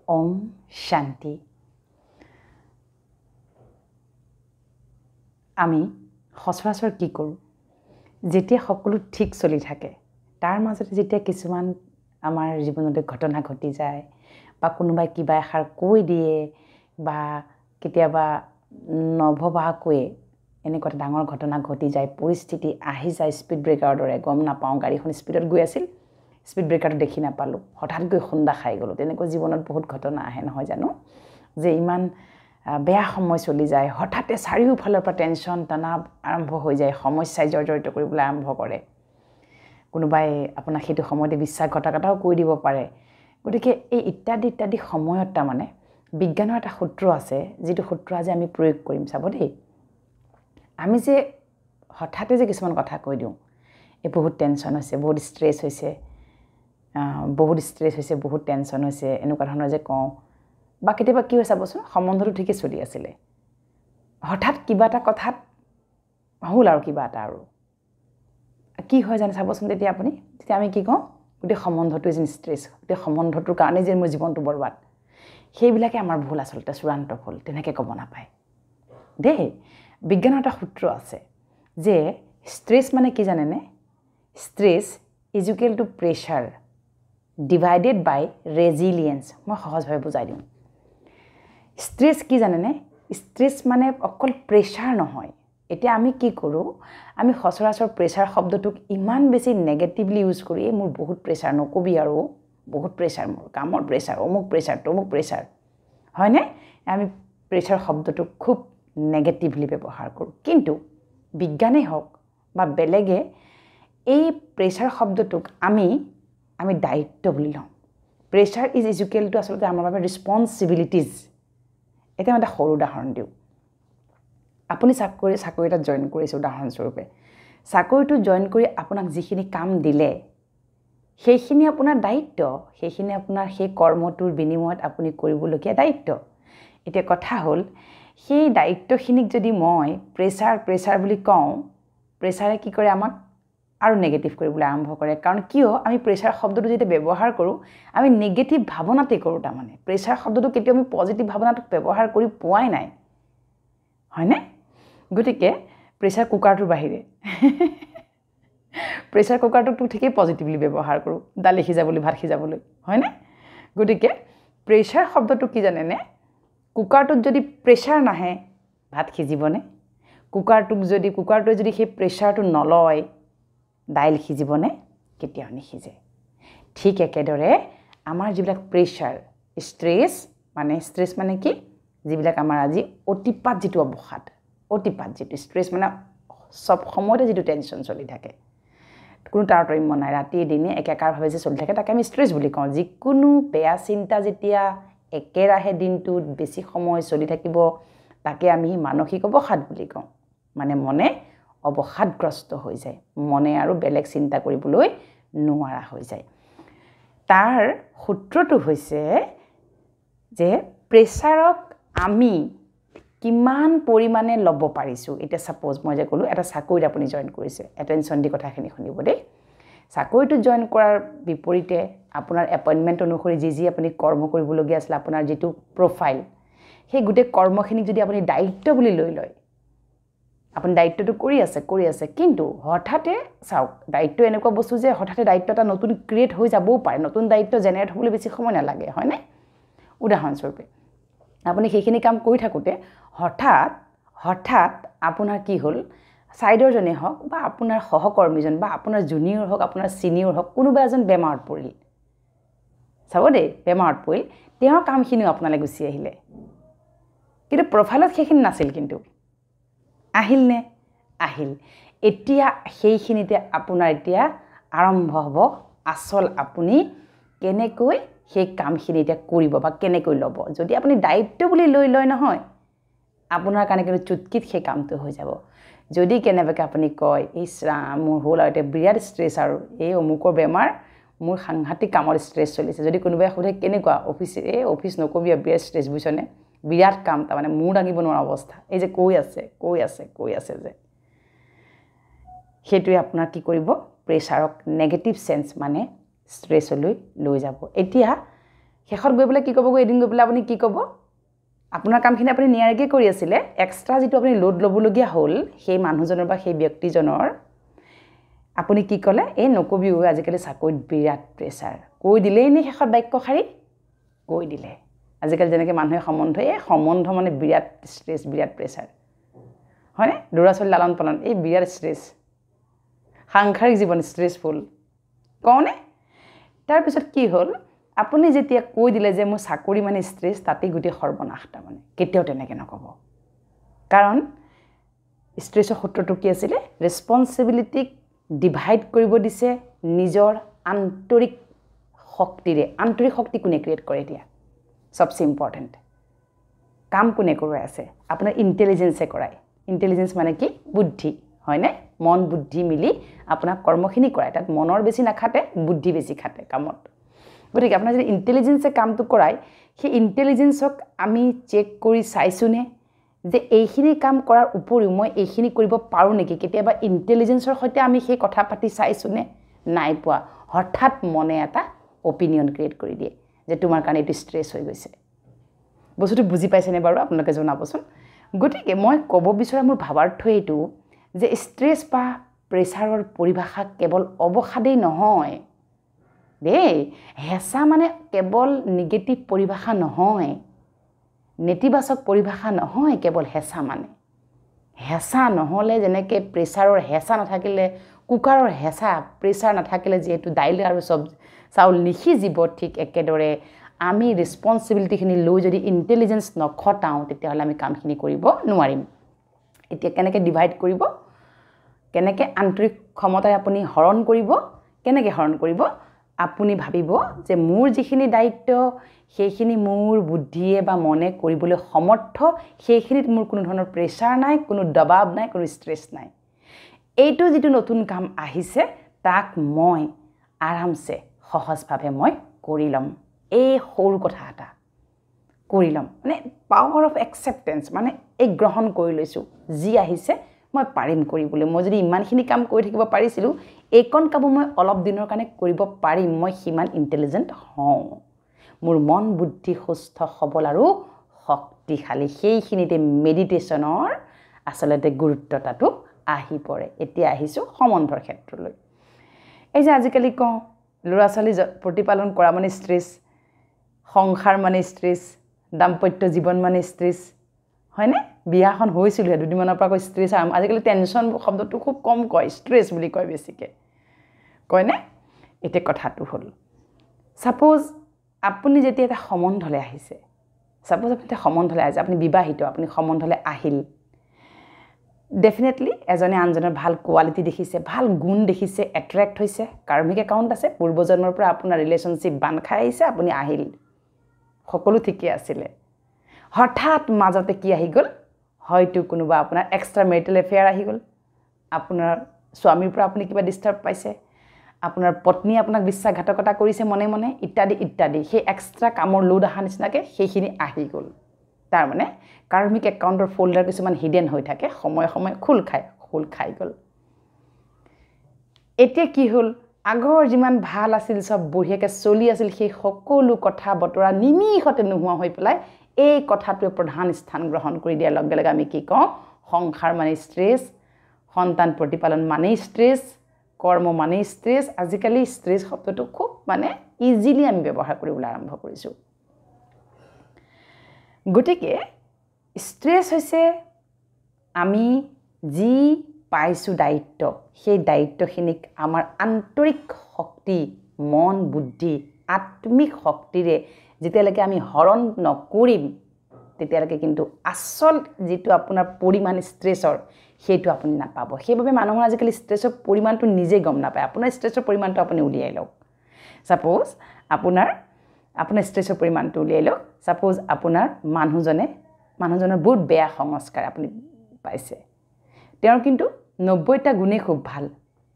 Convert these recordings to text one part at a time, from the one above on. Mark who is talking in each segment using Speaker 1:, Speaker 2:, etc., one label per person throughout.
Speaker 1: ওম শান্তি আমি সচৰাচৰ কি কৰোঁ যেতিয়া সকলো ঠিক চলি থাকে তাৰ মাজতে যেতিয়া কিছুমান আমাৰ জীৱনতে ঘটনা ঘটি যায় বা কোনোবাই কিবা এষাৰ কৈ দিয়ে বা কেতিয়াবা নভবাকৈ এনেকুৱা এটা ডাঙৰ ঘটনা ঘটি যায় পৰিস্থিতি আহি যায় স্পীড ব্ৰেকাৰৰ দৰে গম নাপাওঁ গাড়ীখন স্পীডত গৈ আছিল স্পীড ব্ৰেকাৰটো দেখি নাপালোঁ হঠাৎ গৈ খুন্দা খাই গ'লোঁ তেনেকৈ জীৱনত বহুত ঘটনা আহে নহয় জানো যে ইমান বেয়া সময় চলি যায় হঠাতে চাৰিওফালৰ পৰা টেনশ্যন তনাৱ আৰম্ভ হৈ যায় সমস্যাই জৰ্জৰিত কৰিবলৈ আৰম্ভ কৰে কোনোবাই আপোনাক সেইটো সময়তে বিশ্বাসঘাতকতাও কৈ দিব পাৰে গতিকে এই ইত্যাদি সময়ত তাৰমানে বিজ্ঞানৰ এটা সূত্ৰ আছে যিটো সূত্ৰ আজি আমি প্ৰয়োগ কৰিম চাব দেই আমি যে হঠাতে যে কিছুমান কথা কৈ দিওঁ এই বহুত টেনশ্যন হৈছে বহুত ষ্ট্ৰেছ হৈছে বহুত টেনশ্যন হৈছে এনেকুৱা ধৰণৰ যে কওঁ বা কেতিয়াবা কি হৈ চাবচোন সম্বন্ধটো ঠিকে চলি আছিলে হঠাৎ কিবা এটা কথাত হ'ল আৰু কিবা এটা আৰু কি হয় জানে চাবচোন তেতিয়া আমি কি কওঁ গোটেই সম্বন্ধটো যেন ষ্ট্ৰেছ গোটেই সম্বন্ধটোৰ কাৰণে যে মোৰ জীৱনটো বৰবাদ সেইবিলাকে আমাৰ ভুল আচলতে চূড়ান্ত ভুল তেনেকৈ ক'ব নাপায় দেই বিজ্ঞানৰ এটা সূত্ৰ আছে যে ষ্ট্ৰেছ মানে কি জানেনে stress is equal to pressure divided by resilience মই সহজভাৱে বুজাই দিওঁ ষ্ট্ৰেছ কি জানেনে ষ্ট্ৰেছ মানে অকল প্ৰেছাৰ নহয় এতিয়া আমি কি কৰোঁ আমি সচৰাচৰ প্ৰেছাৰ শব্দটোক ইমান বেছি নেগেটিভলি ইউজ কৰি মোৰ বহুত প্ৰেছাৰ নকবি আৰু বহুত প্ৰেছাৰ মোৰ কামৰ প্ৰেছাৰ অমুক প্ৰেছাৰ তমুক প্ৰেছাৰ হয়নে আমি প্ৰেছাৰ শব্দটোক খুব নেগেটিভলি ব্যৱহাৰ কৰোঁ কিন্তু বিজ্ঞানেই হওক বা বেলেগে এই প্ৰেছাৰ শব্দটোক আমি দায়িত্ব বুলি লওঁ প্ৰেছাৰ ইজ ইকুৱেল টু আচলতে আমাৰ বাবে ৰেছপন্সিবিলিটিজ এতিয়া মই এটা সৰু উদাহৰণ দিওঁ আপুনি চাকৰি এটাত জইন কৰিছে উদাহৰণস্বৰূপে চাকৰিটো জইন কৰি আপোনাক যিখিনি কাম দিলে সেইখিনি আপোনাৰ দায়িত্ব সেইখিনি আপোনাৰ সেই কৰ্মটোৰ বিনিময়ত আপুনি কৰিবলগীয়া দায়িত্ব এতিয়া কথা হ'ল সেই দায়িত্বখিনিক যদি মই প্ৰেছাৰ বুলি কওঁ প্ৰেছাৰে কি কৰে আমাক আৰু নেগেটিভ কৰিবলৈ আৰম্ভ কৰে কাৰণ কিয় আমি প্ৰেছাৰ শব্দটো যেতিয়া ব্যৱহাৰ কৰোঁ আমি নেগেটিভ ভাৱনাতে কৰোঁ তাৰমানে প্ৰেছাৰ শব্দটো কেতিয়াও আমি পজিটিভ ভাৱনাটোক ব্যৱহাৰ কৰি পোৱাই নাই হয়নে গতিকে প্ৰেছাৰ কুকাৰটোৰ বাহিৰে প্ৰেছাৰ কুকাৰটোকতো ঠিকেই পজিটিভলি ব্যৱহাৰ কৰোঁ দালি সিজাবলৈ ভাত সিজাবলৈ হয়নে গতিকে প্ৰেছাৰ শব্দটো কি জানেনে কুকাৰটোত যদি প্ৰেছাৰ নাহে ভাত সিজিবনে কুকাৰটোৱে যদি সেই প্ৰেছাৰটো নলয় দাইল সিজিবনে কেতিয়াও নিসিজে ঠিক একেদৰে আমাৰ যিবিলাক প্ৰেছাৰ ষ্ট্ৰেছ মানে কি যিবিলাক আমাৰ আজি অতিপাত যিটো অৱসাদ অতিপাত যিটো ষ্ট্ৰেছ মানে সব সময়তে যিটো টেনশ্যন চলি থাকে কোনো তাৰতম্য নাই ৰাতি দিনে একাকাৰভাৱে যে চলি থাকে তাকে আমি ষ্ট্ৰেছ বুলি কওঁ যিকোনো বেয়া চিন্তা যেতিয়া একেৰাহে দিনটোত বেছি সময় চলি থাকিব তাকে আমি মানসিক অৱসাদ বুলি কওঁ মানে মনে অৱসাদগ্ৰস্ত হৈ যায় মনে আৰু বেলেগ চিন্তা কৰিবলৈ নোৱাৰা হৈ যায় তাৰ সূত্ৰটো হৈছে যে প্ৰেছাৰক আমি কিমান পৰিমাণে ল'ব পাৰিছোঁ এতিয়া ছাপ'জ মই যে ক'লোঁ এটা চাকৰিত আপুনি জইন কৰিছে এটেনশ্যন দি কথাখিনি শুনিব দেই চাকৰিটো জইন কৰাৰ বিপৰীতে আপোনাৰ এপইণ্টমেণ্ট অনুসৰি যি আপুনি কৰ্ম কৰিবলগীয়া আছিলে আপোনাৰ যিটো প্ৰফাইল সেই গোটেই কৰ্মখিনিক যদি আপুনি দায়িত্ব বুলি লৈ লয় আপুনি দায়িত্বটো কৰি আছে কিন্তু হঠাতে চাওক দায়িত্ব এনেকুৱা বস্তু যে হঠাতে দায়িত্ব এটা নতুন ক্ৰিয়েট হৈ যাবও পাৰে নতুন দায়িত্ব জেনেৰেট হ'বলৈ বেছি সময় নালাগে হয়নে উদাহৰণস্বৰূপে আপুনি সেইখিনি কাম কৰি থাকোঁতে হঠাৎ আপোনাৰ কি হ'ল ছাইডৰজনে হওক বা আপোনাৰ সহকৰ্মীজন বা আপোনাৰ জুনিয়ৰ হওক আপোনাৰ ছিনিয়ৰ হওক কোনোবা এজন বেমাৰত পৰিল চাব দেই বেমাৰত পৰিল তেওঁৰ কামখিনিও আপোনালৈ গুচি আহিলে কিন্তু প্ৰফাইলত সেইখিনি নাছিল কিন্তু আহিল এতিয়া সেইখিনিতে আপোনাৰ এতিয়া আৰম্ভ হ'ব আচল আপুনি কেনেকৈ সেই কামখিনি এতিয়া কৰিব বা কেনেকৈ ল'ব যদি আপুনি দায়িত্ব বুলি লৈ লয় নহয় আপোনাৰ কাৰণে কিন্তু চুটকিত সেই কামটো হৈ যাব যদি কেনেবাকৈ আপুনি কয় মোৰ হ'ল আৰু এতিয়া বিৰাট ষ্ট্ৰেছ আৰু এই অমুকৰ বেমাৰ মোৰ সাংঘাতিক কামৰ ষ্ট্ৰেছ চলিছে যদি কোনোবাই সোধে কেনেকুৱা অফিচ নকবি বিৰাট ষ্ট্ৰেছ বুজিছনে বিৰাট কাম তাৰমানে মূৰ দাঙিব নোৱাৰা অৱস্থা এই যে কৈ আছে যে সেইটোৱে আপোনাৰ কি কৰিব প্ৰেছাৰক নেগেটিভ চেঞ্চ মানে ষ্ট্ৰেছলৈ লৈ যাব এতিয়া শেষত গৈ পেলাই কি ক'ব এদিন গৈ পেলাই আপুনি কি ক'ব আপোনাৰ কামখিনি আপুনি নিয়াৰিকৈ কৰি আছিলে এক্সট্ৰা যিটো আপুনি লোড ল'বলগীয়া হ'ল সেই মানুহজনৰ বা সেই ব্যক্তিজনৰ আপুনি কি ক'লে এই নকবি আজিকালি চাকৰিত বিৰাট প্ৰেছাৰ কৈ দিলেই নে শেষত বাক্যশাৰী কৈ দিলে আজিকালি যেনেকৈ মানুহে সম্বন্ধ মানে বিৰাট ষ্ট্ৰেছ বিৰাট প্ৰেছাৰ হয়নে ল'ৰা ছোৱালী লালন পালন এই বিৰাট ষ্ট্ৰেছ সাংসাৰিক জীৱন ষ্ট্ৰেছফুল কওঁনে তাৰপিছত কি হ'ল আপুনি যেতিয়া কৈ দিলে যে মোৰ চাকৰি মানে ষ্ট্ৰেছ তাতেই গোটেই সৰ্বনাশ তাৰমানে কেতিয়াও তেনেকৈ নক'ব কাৰণ ষ্ট্ৰেছৰ সূত্ৰটো কি আছিলে ৰেছপনচিবিলিটিক ডিভাইড কৰিব দিছে নিজৰ আন্তৰিক শক্তিৰে আন্তৰিক শক্তি কোনে ক্ৰিয়েট কৰে এতিয়া সবচে ইম্পৰ্টেণ্ট কাম কোনে কৰোৱাই আছে আপোনাৰ ইণ্টেলিজেন্সে কৰায় ইণ্টেলিজেন্স মানে কি বুদ্ধি হয়নে মন বুদ্ধি মিলি আপোনাৰ কৰ্মখিনি কৰায় তাত মনৰ বেছি নাখাটে বুদ্ধি বেছি খাটে কামত গতিকে আপোনাৰ যদি ইণ্টেলিজেন্সে কামটো কৰায় সেই ইণ্টেলিজেন্সক আমি চেক কৰি চাইছোনে যে এইখিনি কাম কৰাৰ উপৰিও মই এইখিনি কৰিব পাৰোঁ নেকি কেতিয়াবা ইণ্টেলিজেন্সৰ সৈতে আমি সেই কথা পাতি চাইছোনে নাই পোৱা হঠাৎ মনে এটা অপিনিয়ন ক্ৰিয়েট কৰি দিয়ে যে তোমাৰ কাৰণে এইটো ষ্ট্ৰেছ হৈ গৈছে বস্তুটো বুজি পাইছেনে বাৰু আপোনালোকে জনাবচোন গতিকে মই ক'ব বিচৰা মোৰ ভাৱাৰ্থ এইটো যে ষ্ট্ৰেছ বা প্ৰেছাৰৰ পৰিভাষা কেৱল অৱসাদেই নহয় দেই হেঁচা মানে কেৱল নিগেটিভ পৰিভাষা নহয় নেতিবাচক পৰিভাষা নহয় কেৱল হেঁচা মানে হেঁচা নহ'লে যেনেকৈ প্ৰেছাৰৰ হেঁচা নাথাকিলে কুকাৰৰ হেঁচা প্ৰেছাৰ নাথাকিলে যিহেতু দাইল আৰু চাউল নিসিজিব ঠিক একেদৰে আমি ৰেছপনচিবিলিটিখিনি লৈ যদি ইণ্টেলিজেন্স নখটাওঁ তেতিয়াহ'লে আমি কামখিনি কৰিব নোৱাৰিম এতিয়া কেনেকৈ ডিভাইড কৰিব কেনেকৈ আন্তৰিক ক্ষমতাৰে আপুনি হৰণ কৰিব আপুনি ভাবিব যে মোৰ যিখিনি দায়িত্ব সেইখিনি মোৰ বুদ্ধিয়ে বা মনে কৰিবলৈ সমৰ্থ সেইখিনিত মোৰ কোনো ধৰণৰ প্ৰেছাৰ নাই কোনো দবাব নাই কোনো ষ্ট্ৰেছ নাই এইটো যিটো নতুন কাম আহিছে তাক মই আৰামছে সহজভাৱে মই কৰি ল'ম এই সৰু কথা এটা কৰি ল'ম মানে পাৱাৰ অফ একচেপ্টেন্স মানে এই গ্ৰহণ কৰি লৈছোঁ যি আহিছে মই পাৰিম কৰিবলৈ মই যদি ইমানখিনি কাম কৰি থাকিব পাৰিছিলোঁ এইকণ কাম মই অলপ দিনৰ কাৰণে কৰিব পাৰিম মই সিমান ইণ্টেলিজেণ্ট হওঁ মোৰ মন বুদ্ধি সুস্থ সবল আৰু শক্তিশালী সেইখিনিতে মেডিটেশ্যনৰ আচলতে গুৰুত্বতাটো আহি পৰে এতিয়া আহিছোঁ সম্বন্ধৰ ক্ষেত্ৰলৈ এই যে আজিকালি কওঁ ল'ৰা ছোৱালী প্ৰতিপালন কৰা মানে ষ্ট্ৰেছ সংসাৰ মানে ষ্ট্ৰেছ দাম্পত্য জীৱন মানে ষ্ট্ৰেছ হয়নে বিয়াখন হৈছিল দুদিনমানৰ পৰা কৈ ষ্ট্ৰেছ আজিকালি টেনশ্যন শব্দটো খুব কম কয় ষ্ট্ৰেছ বুলি কয় বেছিকৈ কয়নে এতিয়া কথাটো হ'ল ছাপ'জ আপুনি যেতিয়া এটা সম্বন্ধলৈ আহিছে আপুনি বিবাহিত আপুনি সম্বন্ধলৈ আহিল ডেফিনেটলি এজনে আনজনৰ ভাল কোৱালিটি দেখিছে ভাল গুণ দেখিছে এট্ৰেক্ট হৈছে কাৰ্মিক একাউণ্ট আছে পূৰ্বজন্মৰ পৰা আপোনাৰ ৰিলেশ্যনশ্বিপ বান্ধ খাই আহিছে আপুনি আহিল সকলো ঠিকে আছিলে হঠাৎ মাজতে কি আহি গ'ল হয়তো কোনোবা আপোনাৰ এক্সট্ৰা মেৰিটেল এফেয়াৰ আহি গ'ল আপোনাৰ স্বামীৰ পৰা আপুনি কিবা ডিষ্টাৰ্ব পাইছে আপোনাৰ পত্নীয়ে আপোনাক বিশ্বাসঘাতকতা কৰিছে মনে মনে ইত্যাদি সেই এক্সট্ৰা কামৰ লোড অহা নিচিনাকৈ সেইখিনি আহি গ'ল তাৰমানে কাৰ্মিক একাউণ্টৰ ফল্ডাৰ কিছুমান হিডেন হৈ থাকে সময়ে সময়ে খোল খাই গ'ল এতিয়া কি হ'ল আগৰ যিমান ভাল আছিল সব বঢ়িয়াকৈ চলি আছিল সেই সকলো কথা বতৰা নিমিষতে নোহোৱা হৈ পেলাই এই কথাটোৱে প্ৰধান স্থান গ্ৰহণ কৰি দিয়াৰ লগে লগে আমি কি কওঁ সংসাৰ মানে ষ্ট্ৰেছ সন্তান প্ৰতিপালন মানে ষ্ট্ৰেছ কৰ্ম মানে ষ্ট্ৰেছ আজিকালি ষ্ট্ৰেছ শব্দটো খুব মানে ইজিলি আমি ব্যৱহাৰ কৰিবলৈ আৰম্ভ কৰিছোঁ গতিকে ষ্ট্ৰেছ হৈছে আমি যি পাইছোঁ দায়িত্ব সেই দায়িত্বখিনিক আমাৰ আন্তৰিক শক্তি মন বুদ্ধি আত্মিক শক্তিৰে যেতিয়ালৈকে আমি হৰণ নকৰিম তেতিয়ালৈকে কিন্তু আচল যিটো আপোনাৰ পৰিমাণ ষ্ট্ৰেছৰ সেইটো আপুনি নাপাব সেইবাবে মানুহৰ আজিকালি ষ্ট্ৰেছৰ পৰিমাণটো নিজে গম নাপায় আপোনাৰ ষ্ট্ৰেছৰ পৰিমাণটো আপুনি উলিয়াই লওক ছাপ'জ আপোনাৰ ষ্ট্ৰেছৰ পৰিমাণটো উলিয়াই লওক ছাপ'জ আপোনাৰ মানুহজনৰ বহুত বেয়া সংস্কাৰ আপুনি পাইছে তেওঁৰ কিন্তু 90টা গুণেই খুব ভাল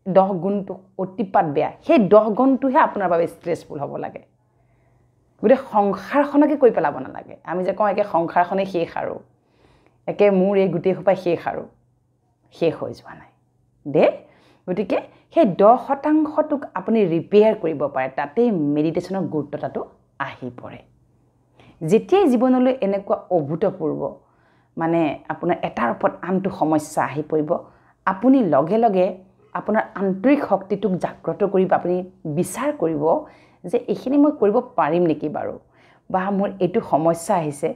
Speaker 1: 10 গুণটো অতিপাত বেয়া সেই 10 গুণটোহে আপোনাৰ বাবে ষ্ট্ৰেছফুল হ'ব লাগে গোটেই সংসাৰখনকে কৈ পেলাব নালাগে আমি যে কওঁ একে সংসাৰখনেই শেষ আৰু একে মোৰ এই গোটেই সোপাই শেষ হৈ যোৱা নাই গতিকে সেই 10%টোক আপুনি ৰিপেয়াৰ কৰিব পাৰে তাতেই মেডিটেশ্যনৰ গুৰুত্বতাটো আহি পৰে যেতিয়াই জীৱনলৈ এনেকুৱা অভূতপূৰ্ব মানে আপোনাৰ এটাৰ ওপৰত আনটো সমস্যা আহি পৰিব আপুনি লগে লগে আপোনাৰ আন্তৰিক শক্তিটোক জাগ্ৰত কৰিব আপুনি বিচাৰ কৰিব যে এইখিনি মই কৰিব পাৰিম নেকি বাৰু বা মোৰ এইটো সমস্যা আহিছে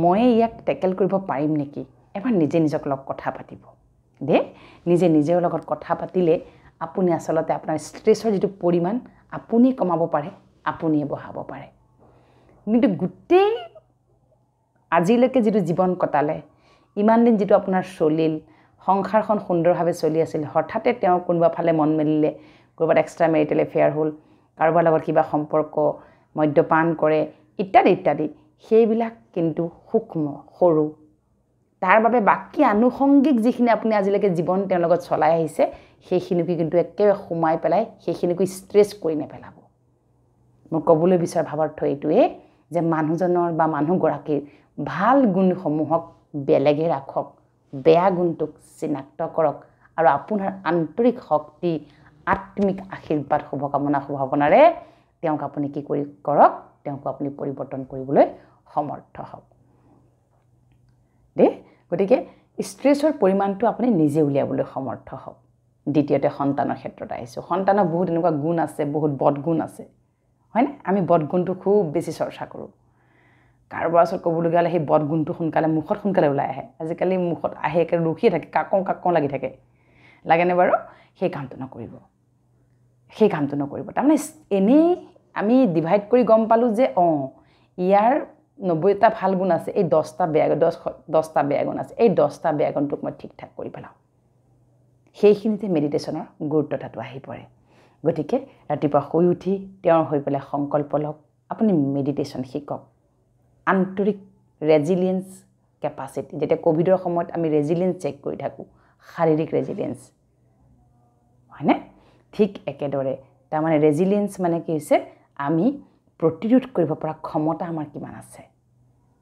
Speaker 1: মই ইয়াক টেকেল কৰিব পাৰিম নেকি এবাৰ নিজে নিজক লগ কথা পাতিব দে নিজে নিজৰ লগত কথা পাতিলে আপুনি আসলতে আপোনাৰ ষ্ট্ৰেছৰ যিটো পৰিমাণ আপুনি কমাব পাৰে আপুনিয়ে বঢ়াব পাৰে কিন্তু গোটেই আজিলৈকে যিটো জীৱন কটালে ইমান দিন যিটো আপোনাৰ চলিল সংসাৰখন সুন্দৰভাৱে চলি আছিল হঠাতে তেওঁ কোনোবা ফালে মন মেলিলে ক'ৰবাত এক্সট্ৰা মেৰিটেল এফেয়াৰ হ'ল কাৰোবাৰ লগত কিবা সম্পৰ্ক মদ্যপান কৰে ইত্যাদি ইত্যাদি সেইবিলাক কিন্তু সূক্ষ্ম সৰু তাৰ বাবে বাকি আনুষংগিক যিখিনি আপুনি আজিলৈকে জীৱন তেওঁৰ লগত চলাই আহিছে সেইখিনিকে কিন্তু একেবাৰে সোমাই পেলাই সেইখিনিকে ষ্ট্ৰেছ কৰি নেপেলাব মই ক'বলৈ বিচৰা ভাৱাৰ্থ এইটোৱে যে মানুহজনৰ বা মানুহগৰাকীৰ ভাল গুণসমূহক বেলেগে ৰাখক বেয়া গুণটোক চিনাক্ত কৰক আৰু আপোনাৰ আন্তৰিক শক্তি আত্মিক আশীৰ্বাদ শুভকামনা শুভভাৱনাৰে তেওঁক আপুনি কি কৰক তেওঁক আপুনি পৰিৱৰ্তন কৰিবলৈ সমৰ্থ হওক দে গতিকে ষ্ট্ৰেছৰ পৰিমাণটো আপুনি নিজে উলিয়াবলৈ সমৰ্থ হওক দ্বিতীয়তে সন্তানৰ ক্ষেত্ৰত আহিছোঁ সন্তানৰ বহুত এনেকুৱা গুণ আছে বহুত বদগুণ আছে হয়নে আমি বদগুণটো খুব বেছি চৰ্চা কৰোঁ কাৰোবাৰ ওচৰত ক'বলগীয়া হ'লে সেই বদগুণটো মুখত সোনকালে ওলাই আহে আজিকালি মুখত আহে একেবাৰে ৰখিয়ে থাকে কাকওঁ লাগি থাকে লাগেনে বাৰু সেই কামটো নকৰিব তাৰমানে এনেই আমি ডিভাইড কৰি গম পালোঁ যে ইয়াৰ 90টা ভাল গুণ আছে এই 10টা বেয়া গুণ আছে এই 10টা বেয়া গুণটোক মই ঠিক ঠাক কৰি পেলাওঁ সেইখিনিতে মেডিটেশ্যনৰ গুৰুত্বতাটো আহি পৰে গতিকে ৰাতিপুৱা শুই উঠি তেওঁৰ হৈ পেলাই সংকল্প লওক আপুনি মেডিটেশ্যন শিকক আন্তৰিক ৰেজিলিয়েন্স কেপাচিটি যেতিয়া কোভিডৰ সময়ত আমি ৰেজিলিয়েন্স চেক কৰি থাকোঁ শাৰীৰিক ৰেজিলিয়েন্স হয়নে ঠিক একেদৰে তাৰমানে ৰেজিলিয়েন্স মানে কি হৈছে আমি প্ৰতিৰোধ কৰিব পৰা ক্ষমতা আমাৰ কিমান আছে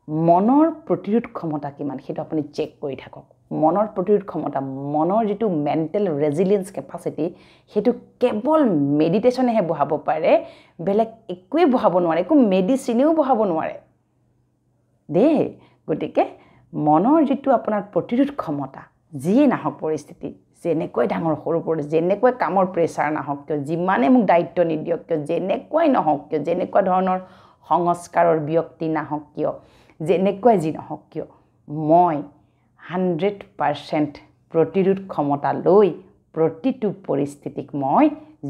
Speaker 1: মনৰ প্ৰতিৰোধ ক্ষমতা কিমান সেইটো আপুনি চেক কৰি থাকক মনৰ প্ৰতিৰোধ ক্ষমতা মনৰ যিটো মেণ্টেল ৰেজিলিয়েন্স কেপাচিটি সেইটো কেৱল মেডিটেশ্যনেহে বঢ়াব পাৰে বেলেগ একোৱেই বঢ়াব নোৱাৰে একো মেডিচিনেও বঢ়াব নোৱাৰে দেই গতিকে মনৰ যিটো আপোনাৰ প্ৰতিৰোধ ক্ষমতা যিয়ে নাহক পৰিস্থিতি যেনেকৈ ডাঙৰ সৰু যেনেকৈ কামৰ প্ৰেছাৰ নাহক কিয় যিমানে মোক দায়িত্ব নিদিয়ক কিয় যেনেকৈ নহওক কিয় যেনেকুৱা ধৰণৰ সংস্কাৰৰ ব্যক্তি নাহক কিয় যেনেকৈ যি নহওক কিয় মই 100% প্ৰতিৰোধ ক্ষমতা লৈ প্ৰতিটো পৰিস্থিতিক মই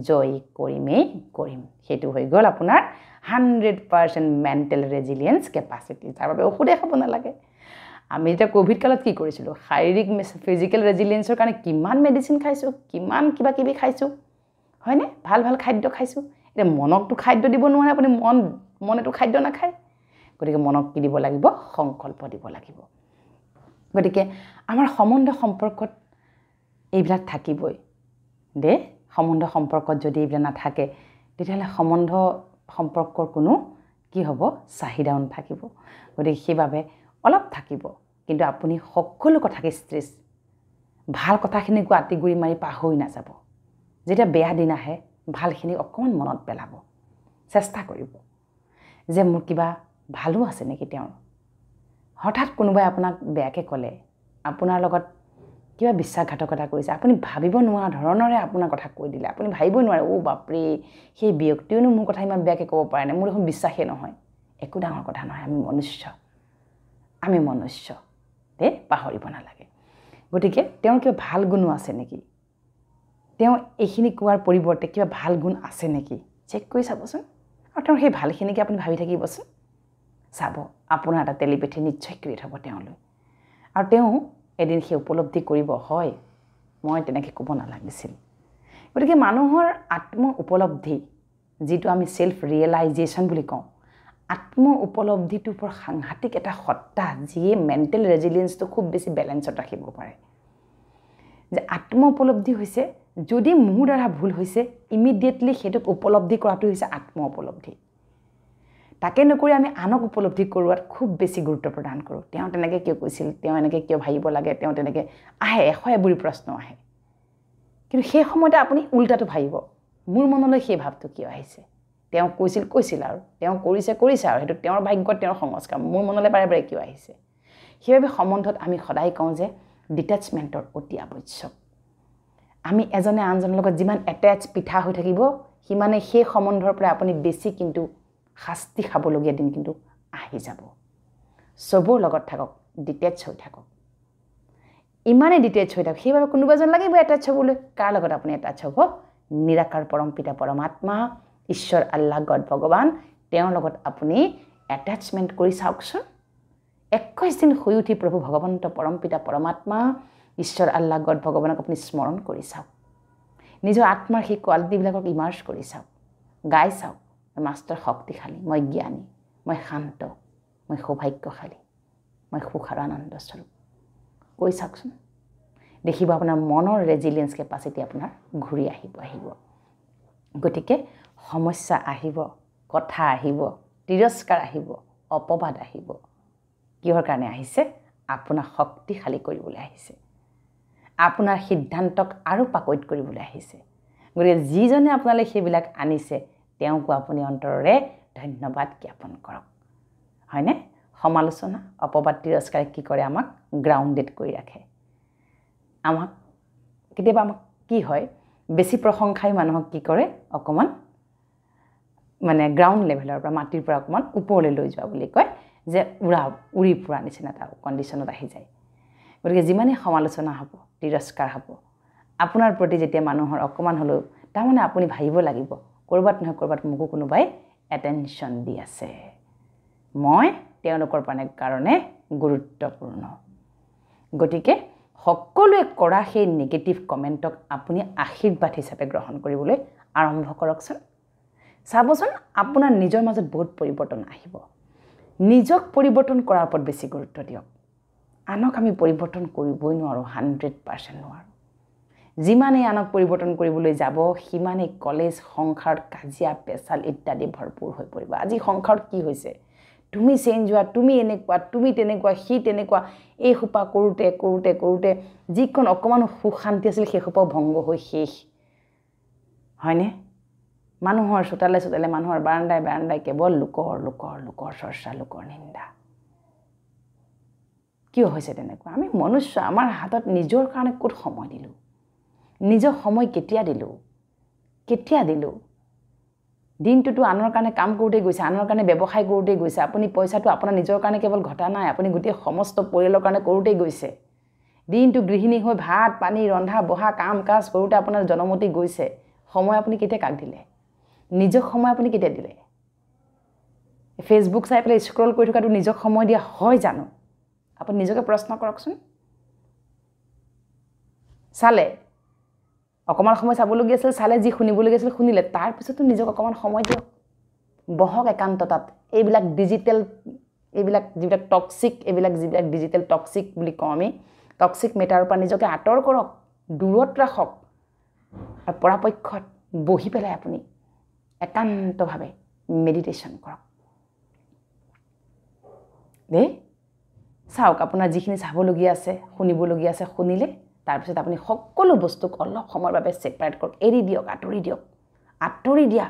Speaker 1: জয় কৰিম সেইটো হৈ গ'ল আপোনাৰ 100% মেণ্টেল ৰেজিলিয়েন্স কেপাচিটি তাৰ বাবে ঔষধে খাব নালাগে আমি এতিয়া কোভিড কালত কি কৰিছিলোঁ শাৰীৰিক ফিজিকেল ৰেজিলিয়েন্সৰ কাৰণে কিমান মেডিচিন খাইছোঁ কিমান কিবা কিবি খাইছোঁ হয়নে ভাল খাদ্য খাইছোঁ এতিয়া মনকটো খাদ্য দিব নোৱাৰে আপুনি মনেটো খাদ্য নাখায় গতিকে মনক কি দিব লাগিব সংকল্প দিব লাগিব গতিকে আমাৰ সম্বন্ধ সম্পৰ্কত এইবিলাক থাকিবই দে সম্বন্ধ সম্পৰ্কত যদি এইবিলাক নাথাকে তেতিয়াহ'লে সম্বন্ধ সম্পৰ্কৰ কোনো কি হ'ব চাহিদাও নাথাকিব গতিকে সেইবাবে অলপ থাকিব কিন্তু আপুনি সকলো কথাকে ষ্ট্ৰেছ ভাল কথাখিনিকো আঁতিগুৰি মাৰি পাহৰি নাযাব যেতিয়া বেয়া দিন আহে ভালখিনি অকণমান মনত পেলাব চেষ্টা কৰিব যে মোৰ কিবা ভালো আছে নেকি তেওঁৰ হঠাৎ কোনোবাই আপোনাক বেয়াকৈ ক'লে আপোনাৰ লগত কিবা বিশ্বাসঘাতকতা কৰিছে আপুনি ভাবিব নোৱাৰা ধৰণৰে আপোনাৰ কথা কৈ দিলে আপুনি ভাবিব নোৱাৰে বাপৰে সেই ব্যক্তিয়েনো মোৰ কথা ইমান বেয়াকৈ ক'ব পাৰে নে মোৰ দেখোন বিশ্বাসেই নহয় একো ডাঙৰ কথা নহয় আমি মনুষ্য দে পাহৰিব নালাগে গতিকে তেওঁৰ কিবা ভাল গুণো আছে নেকি তেওঁ এইখিনি কোৱাৰ পৰিৱৰ্তে কিবা ভাল গুণ আছে নেকি চেক কৰি চাবচোন আৰু তেওঁৰ সেই ভালখিনিকে আপুনি ভাবি থাকিবচোন চাব আপোনাৰ এটা টেলিপেথি নিশ্চয় ক্ৰিয়েট হ'ব তেওঁলৈ আৰু তেওঁ এদিন সেই উপলব্ধি কৰিব হয় মই তেনেকৈ ক'ব নালাগিছিল গতিকে মানুহৰ আত্ম উপলব্ধি যিটো আমি সেলফ ৰিয়েলাইজেশ্যন বুলি কওঁ আত্ম উপলব্ধিটোৰ পৰা সাংঘাতিক এটা সত্তা যিয়ে মেণ্টেল ৰেজিলিয়েন্সটো খুব বেছি বেলেঞ্চত ৰাখিব পাৰে যে আত্ম উপলব্ধি হৈছে যদি মোৰ দ্বাৰা ভুল হৈছে ইমিডিয়েটলি সেইটোক উপলব্ধি কৰাটো হৈছে আত্ম উপলব্ধি তাকে নকৰি আমি আনক উপলব্ধি কৰোৱাত খুব বেছি গুৰুত্ব প্ৰদান কৰোঁ তেওঁ তেনেকৈ কিয় কৈছিল তেওঁ এনেকৈ কিয় ভাবিব লাগে তেওঁ তেনেকৈ আহে এশএবুৰি প্ৰশ্ন আহে কিন্তু সেই সময়তে আপুনি উল্টাটো ভাবিব মোৰ মনলৈ সেই ভাৱটো কিয় আহিছে তেওঁ কৈছিল আৰু তেওঁ কৰিছে আৰু সেইটো তেওঁৰ ভাগ্যত তেওঁৰ সংস্কাৰ মোৰ মনলৈ বাৰে বাৰে কিয় আহিছে সেইবাবে সম্বন্ধত আমি সদায় কওঁ যে ডিটেচমেণ্টৰ অতি আৱশ্যক আমি এজনে আনজনৰ লগত যিমান এটেচ পিঠা হৈ থাকিব সিমানে সেই সম্বন্ধৰ পৰা আপুনি বেছি কিন্তু শাস্তি খাবলগীয়া দিন কিন্তু আহি যাব সবৰ লগত থাকক ডিটেচ হৈ থাকক ইমানে ডিটেচ হৈ থাকক সেইবাবে কোনোবা এজন লাগিব এটেচ হ'বলৈ কাৰ লগত আপুনি এটেচ হ'ব নিৰাকাৰ পৰম পিতা পৰমাত্মা ঈশ্বৰ আল্লাহ গড ভগৱান তেওঁৰ লগত আপুনি এটেচমেণ্ট কৰি চাওকচোন 21 দিন শুই উঠি প্ৰভু ভগৱন্ত পৰম পিতা পৰমাত্মা ঈশ্বৰ আল্লাহ গড ভগৱানক আপুনি স্মৰণ কৰি চাওক নিজৰ আত্মাৰ সেই কোৱালিটিবিলাকক ইমাৰ্জ কৰি চাওক গাই চাওক মই মাষ্টাৰ শক্তিশালী মই জ্ঞানী মই শান্ত মই সৌভাগ্যশালী মই সুখ আৰু আনন্দ স্বৰূপ কৈ চাওকচোন দেখিব আপোনাৰ মনৰ ৰেজিলিয়েন্স কেপাচিটি আপোনাৰ ঘূৰি আহিব গতিকে সমস্যা আহিব কথা আহিব তিৰস্কাৰ আহিব অপবাদ আহিব কিহৰ কাৰণে আহিছে আপোনাক শক্তিশালী কৰিবলৈ আহিছে আপোনাৰ সিদ্ধান্তক আৰু পাকৈত কৰিবলৈ আহিছে গতিকে যিজনে আপোনালৈ সেইবিলাক আনিছে তেওঁকো আপুনি অন্তৰেৰে ধন্যবাদ জ্ঞাপন কৰক হয়নে সমালোচনা অপবাদ তিৰস্কাৰে কি কৰে আমাক গ্ৰাউণ্ডেড কৰি ৰাখে আমাক কেতিয়াবা আমাক কি হয় বেছি প্ৰশংসাই মানুহক কি কৰে অকমান মানে গ্ৰাউণ্ড লেভেলৰ পৰা মাটিৰ পৰা অকমান ওপৰলৈ লৈ যোৱা বুলি কয় যে উৰি ফুৰা নিচিনা এটা কণ্ডিশ্যনত আহি যায় গতিকে যিমানেই সমালোচনা হ'ব তিৰস্কাৰ হ'ব আপোনাৰ প্ৰতি যেতিয়া মানুহৰ অকমান হ'লেও তাৰমানে আপুনি ভাবিব লাগিব ক'ৰবাত নহয় ক'ৰবাত মোকো কোনোবাই এটেনশ্যন দি আছে মই তেওঁলোকৰ কাৰণে গুৰুত্বপূৰ্ণ গতিকে সকলোৱে কৰা সেই নিগেটিভ কমেণ্টক আপুনি আশীৰ্বাদ হিচাপে গ্ৰহণ কৰিবলৈ আৰম্ভ কৰকচোন চাবচোন আপোনাৰ নিজৰ মাজত বহুত পৰিৱৰ্তন আহিব নিজক পৰিৱৰ্তন কৰাৰ ওপৰত বেছি গুৰুত্ব দিয়ক আনক আমি পৰিৱৰ্তন কৰিবই নোৱাৰোঁ 100% নোৱাৰোঁ যিমানেই আনক পৰিৱৰ্তন কৰিবলৈ যাব সিমানেই কলেজ সংসাৰত কাজিয়া পেচাল ইত্যাদি ভৰপূৰ হৈ পৰিব আজি সংসাৰত কি হৈছে তুমি চেঞ্জ হোৱা তুমি এনেকুৱা তুমি তেনেকুৱা সি তেনেকুৱা এই সোপা কৰোঁতে যিখন অকণমান সুখ শান্তি আছিল সেই সোপাও ভংগ হৈ শেষ হয়নে মানুহৰ চোতালে মানুহৰ বাৰান্দাই কেৱল লোকৰ চৰ্চা লোকৰ নিন্দা কিয় হৈছে তেনেকুৱা আমি মনুষ্য আমাৰ হাতত নিজৰ কাৰণে ক'ত সময় দিলোঁ নিজৰ সময় কেতিয়া দিলোঁ দিনটোতো আনৰ কাৰণে কাম কৰোঁতে গৈছে আনৰ কাৰণে ব্যৱসায় কৰোঁতে গৈছে আপুনি পইচাটো আপোনাৰ নিজৰ কাৰণে কেৱল ঘটা নাই আপুনি গোটেই সমস্ত পৰিয়ালৰ কাৰণে কৰোঁতে গৈছে দিনটো গৃহিণী হৈ ভাত পানী ৰন্ধা বঢ়া কাম কাজ কৰোঁতে আপোনাৰ জনমতি গৈছে সময় আপুনি কেতিয়া কাক দিলে নিজক সময় আপুনি কেতিয়া দিলে ফেচবুক চাই পেলাই স্ক্ৰল কৰি থকাটো নিজক সময় দিয়া হয় জানো আপুনি নিজকে প্ৰশ্ন কৰকচোন চালে অকমান সময় চাবলগীয়া আছিল চালে যি শুনিবলগীয়া আছিল শুনিলে তাৰপিছতো নিজক অকমান সময় দিয়ক বহক একান্ততাত এইবিলাক যিবিলাক টক্সিক যিবিলাক ডিজিটেল টক্সিক বুলি কওঁ আমি টক্সিক মেটাৰৰ পৰা নিজকে আঁতৰ কৰক দূৰত ৰাখক আৰু পৰাপক্ষত বহি পেলাই আপুনি একান্তভাৱে মেডিটেশ্যন কৰক দেই চাওক আপোনাৰ যিখিনি চাবলগীয়া আছে শুনিবলগীয়া আছে শুনিলে তাৰপিছত আপুনি সকলো বস্তুক অলপ সময়ৰ বাবে ছেপাৰেট কৰক এৰি দিয়ক আঁতৰি দিয়া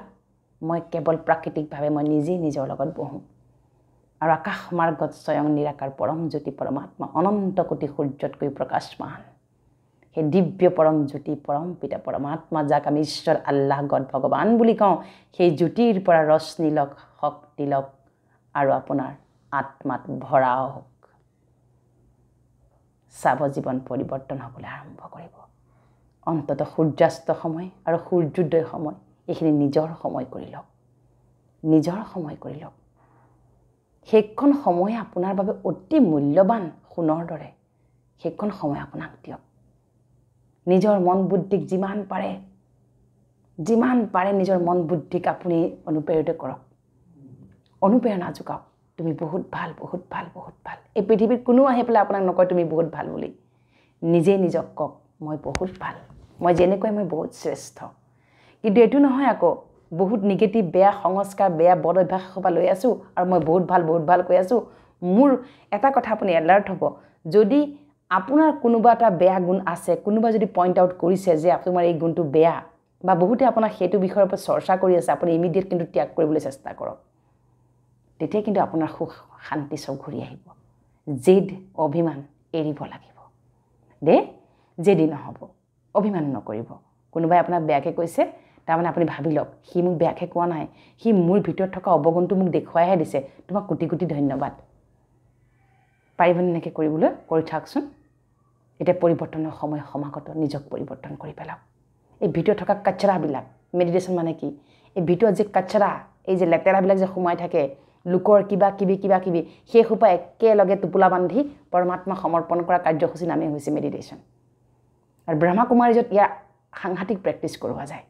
Speaker 1: মই কেৱল প্ৰাকৃতিকভাৱে মই নিজেই নিজৰ লগত বহোঁ আৰু আকাশ মাৰ্গত স্বয়ং নিৰাকাৰ পৰম জ্যোতি পৰমাত্মা অনন্ত কোটি সূৰ্যতকৈ প্ৰকাশমান সেই দিব্য পৰম জ্যোতি পৰম পিতা পৰমাত্মা যাক আমি ঈশ্বৰ আল্লাহ গড ভগৱান বুলি কওঁ সেই জ্যোতিৰ পৰা ৰশ্মি লওক শক্তি লওক আৰু আপোনাৰ আত্মাত ভৰাওক চাব জীৱন পৰিৱৰ্তন হ'বলৈ আৰম্ভ কৰিব অন্ততঃ সূৰ্যাস্ত সময় আৰু সূৰ্যোদয় সময় এইখিনি নিজৰ সময় কৰি লওক সেইখন সময় আপোনাৰ বাবে অতি মূল্যৱান সোণৰ দৰে সেইখন সময় আপোনাক দিয়ক নিজৰ মন বুদ্ধিক যিমান পাৰে নিজৰ মন বুদ্ধিক আপুনি অনুপ্ৰেৰিত কৰক অনুপ্ৰেৰণা যোগাওক তুমি বহুত ভাল এই পৃথিৱীত কোনো আহি পেলাই আপোনাক নকয় তুমি বহুত ভাল বুলি নিজে নিজক কওক মই বহুত ভাল মই যেনেকৈ মই বহুত শ্ৰেষ্ঠ কিন্তু এইটো নহয় আকৌ বহুত নিগেটিভ বেয়া সংস্কাৰ বেয়া বদ অভ্যাস সোপা লৈ আছোঁ আৰু মই বহুত ভাল কৈ আছোঁ মোৰ এটা কথা আপুনি এলাৰ্ট হ'ব যদি আপোনাৰ কোনোবা এটা বেয়া গুণ আছে কোনোবা যদি পইণ্ট আউট কৰিছে যে আপোনাৰ এই গুণটো বেয়া বা বহুতে আপোনাক সেইটো বিষয়ৰ ওপৰত চৰ্চা কৰি আছে আপুনি ইমিডিয়েট কিন্তু ত্যাগ কৰিবলৈ চেষ্টা কৰক তেতিয়া কিন্তু আপোনাৰ সুখ শান্তি সব ঘূৰি আহিব জেদ অভিমান এৰিব লাগিব দে জেদি নহব অভিমান নকৰিব কোনোবাই আপোনাক বেয়াকৈ কৈছে তাৰমানে আপুনি ভাবি লওক সি মোক বেয়াকৈ কোৱা নাই সি মোৰ ভিতৰত থকা অৱগুণটো মোক দেখুৱাইহে দিছে তোমাক কোটি কোটি ধন্যবাদ পাৰিবনে এনেকৈ কৰিবলৈ কৰি থাকচোন এতিয়া পৰিৱৰ্তনৰ সময় সমাগত নিজক পৰিৱৰ্তন কৰি পেলাওক এই ভিতৰত থকা কাচৰাবিলাক মেডিটেশ্যন মানে কি এই ভিতৰত যে কাচৰা এই যে লেতেৰাবিলাক যে সোমাই থাকে লোকৰ কিবা কিবি সেই সোপা একেলগে টোপোলা বান্ধি পৰমাত্মা সমৰ্পণ কৰা কাৰ্যসূচী নামেই হৈছে মেডিটেশ্যন আৰু ব্ৰহ্মা কুমাৰীজত ইয়াৰ সাংঘাতিক প্ৰেক্টিছ কৰোৱা যায়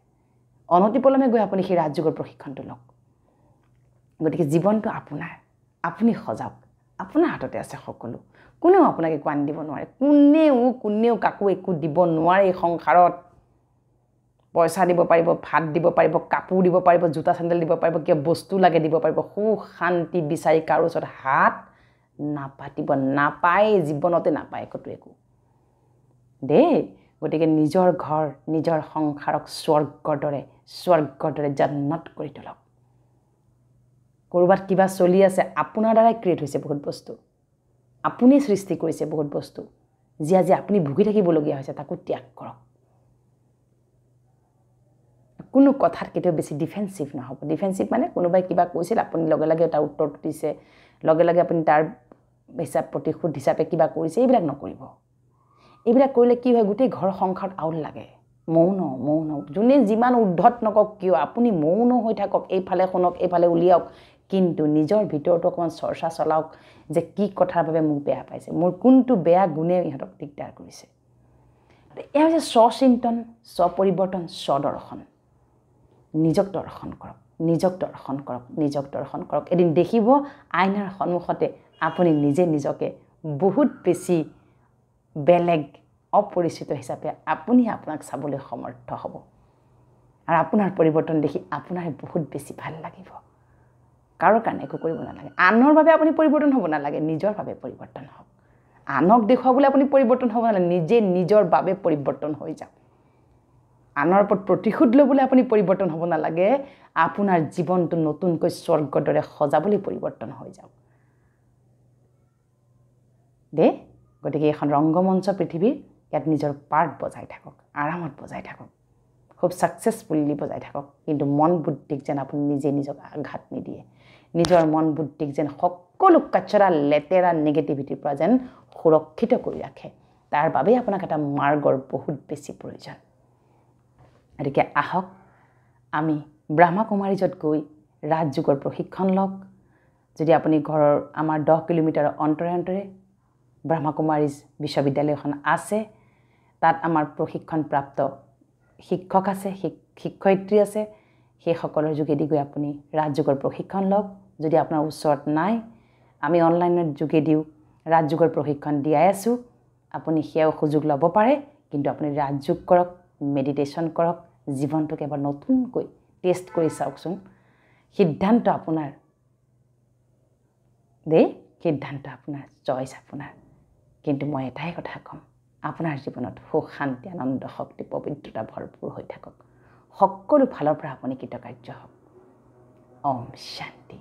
Speaker 1: অনতিপলমে গৈ আপুনি সেই ৰাজযোগৰ প্ৰশিক্ষণটো লওক গতিকে জীৱনটো আপোনাৰ আপুনি সজাওক আপোনাৰ হাততে আছে সকলো কোনেও আপোনাক একো আনি দিব নোৱাৰে কোনেও কাকো একো দিব নোৱাৰে এই সংসাৰত পইচা দিব পাৰিব ভাত দিব পাৰিব কাপোৰ দিব পাৰিব জোতা চেণ্ডেল দিব পাৰিব কিবা বস্তু লাগে দিব পাৰিব সুখ শান্তি বিচাৰি কাৰো ওচৰত হাত নাপাতিব নাপায় জীৱনতে নাপায় একো দেই গতিকে নিজৰ ঘৰ নিজৰ সংসাৰক স্বৰ্গৰ দৰে জান্নাত কৰি তোলক কৰবাত কিবা চলি আছে আপোনাৰ দ্বাৰাই ক্ৰিয়েট হৈছে বহুত বস্তু আপুনি সৃষ্টি কৰিছে বহুত বস্তু যি আজি আপুনি ভুগি থাকিবলগীয়া হৈছে তাকো ত্যাগ কৰক কোনো কথাত কেতিয়াও বেছি ডিফেন্সিভ নহ'ব ডিফেন্সিভ মানে কোনোবাই কিবা কৈছিল আপুনি লগে লগে তাৰ উত্তৰটো দিছে লগে লগে আপুনি তাৰ হিচাপ প্ৰতিশোধ হিচাপে কিবা কৰিছে এইবিলাক নকৰিব এইবিলাক কৰিলে কি হয় গোটেই ঘৰ সংসাৰত আউল লাগে মৌন যোনে যিমান উদ্ধত নকক কিয় আপুনি মৌন হৈ থাকক এইফালে শুনক এইফালে উলিয়াওক কিন্তু নিজৰ ভিতৰতো অকণমান চৰ্চা চলাওক যে কি কথাৰ বাবে মোক বেয়া পাইছে মোৰ কোনটো বেয়া গুণে ইহঁতক দিগদাৰ কৰিছে এয়া হৈছে স্বচিন্তন স্বপৰিৱৰ্তন স্বদৰ্শন নিজক দৰ্শন কৰক এদিন দেখিব আইনাৰ সন্মুখতে আপুনি নিজকে বহুত বেছি বেলেগ অপৰিচিত হিচাপে আপুনি আপোনাক চাবলৈ সমৰ্থ হ'ব আৰু আপোনাৰ পৰিৱৰ্তন দেখি আপোনাৰ বহুত বেছি ভাল লাগিব কাৰো কাৰণে একো কৰিব নালাগে আনৰ বাবে আপুনি পৰিৱৰ্তন হ'ব নালাগে নিজৰ বাবে পৰিৱৰ্তন হওক আনক দেখুৱাবলৈ আপুনি পৰিৱৰ্তন হ'ব নালাগে নিজে নিজৰ বাবে পৰিৱৰ্তন হৈ যাওক আনৰ ওপৰত প্ৰতিশোধ ল'বলৈ আপুনি পৰিৱৰ্তন হ'ব নালাগে আপোনাৰ জীৱনটো নতুনকৈ স্বৰ্গৰ দৰে সজাবলৈ পৰিৱৰ্তন হৈ যাওক দে গতিকে এখন ৰংগমঞ্চ পৃথিৱীৰ ইয়াত নিজৰ পাৰ্ট বজাই থাকক আৰামত বজাই থাকক খুব ছাকচেছফুলি বজাই থাকক কিন্তু মন বুদ্ধিক যেন আপুনি নিজক আঘাত নিদিয়ে নিজৰ মন বুদ্ধিক যেন সকলো কাচৰা লেতেৰা নেগেটিভিটিৰ পৰা যেন সুৰক্ষিত কৰি ৰাখে তাৰ বাবে আপোনাক এটা মাৰ্গৰ বহুত বেছি প্ৰয়োজন গতিকে আহক আমি ব্ৰহ্মা কুমাৰীজত গৈ ৰাজযোগৰ প্ৰশিক্ষণ লওক যদি আপুনি ঘৰৰ আমাৰ 10 কিলোমিটাৰৰ অন্তৰে ব্ৰহ্মা কুমাৰীজ বিশ্ববিদ্যালয়খন আছে তাত আমাৰ প্ৰশিক্ষণপ্ৰাপ্ত শিক্ষক আছে শিক্ষয়িত্ৰী আছে সেইসকলৰ যোগেদি গৈ আপুনি ৰাজযোগৰ প্ৰশিক্ষণ লওক যদি আপোনাৰ ওচৰত নাই আমি অনলাইনত যোগেদিও ৰাজযোগৰ প্ৰশিক্ষণ দিয়াই আছোঁ আপুনি সেয়াও সুযোগ ল'ব পাৰে কিন্তু আপুনি ৰাজযোগ কৰক মেডিটেশ্যন কৰক জীৱনটোক এবাৰ নতুনকৈ টেষ্ট কৰি চাওকচোন সিদ্ধান্ত আপোনাৰ সিদ্ধান্ত আপোনাৰ চইচ আপোনাৰ কিন্তু মই এটাই কথা ক'ম আপোনাৰ জীৱনত সুখ শান্তি আনন্দ শক্তি পবিত্ৰতা ভৰপূৰ হৈ থাকক সকলো ফালৰ পৰা আপুনি কৃতকাৰ্য হওক ওম শান্তি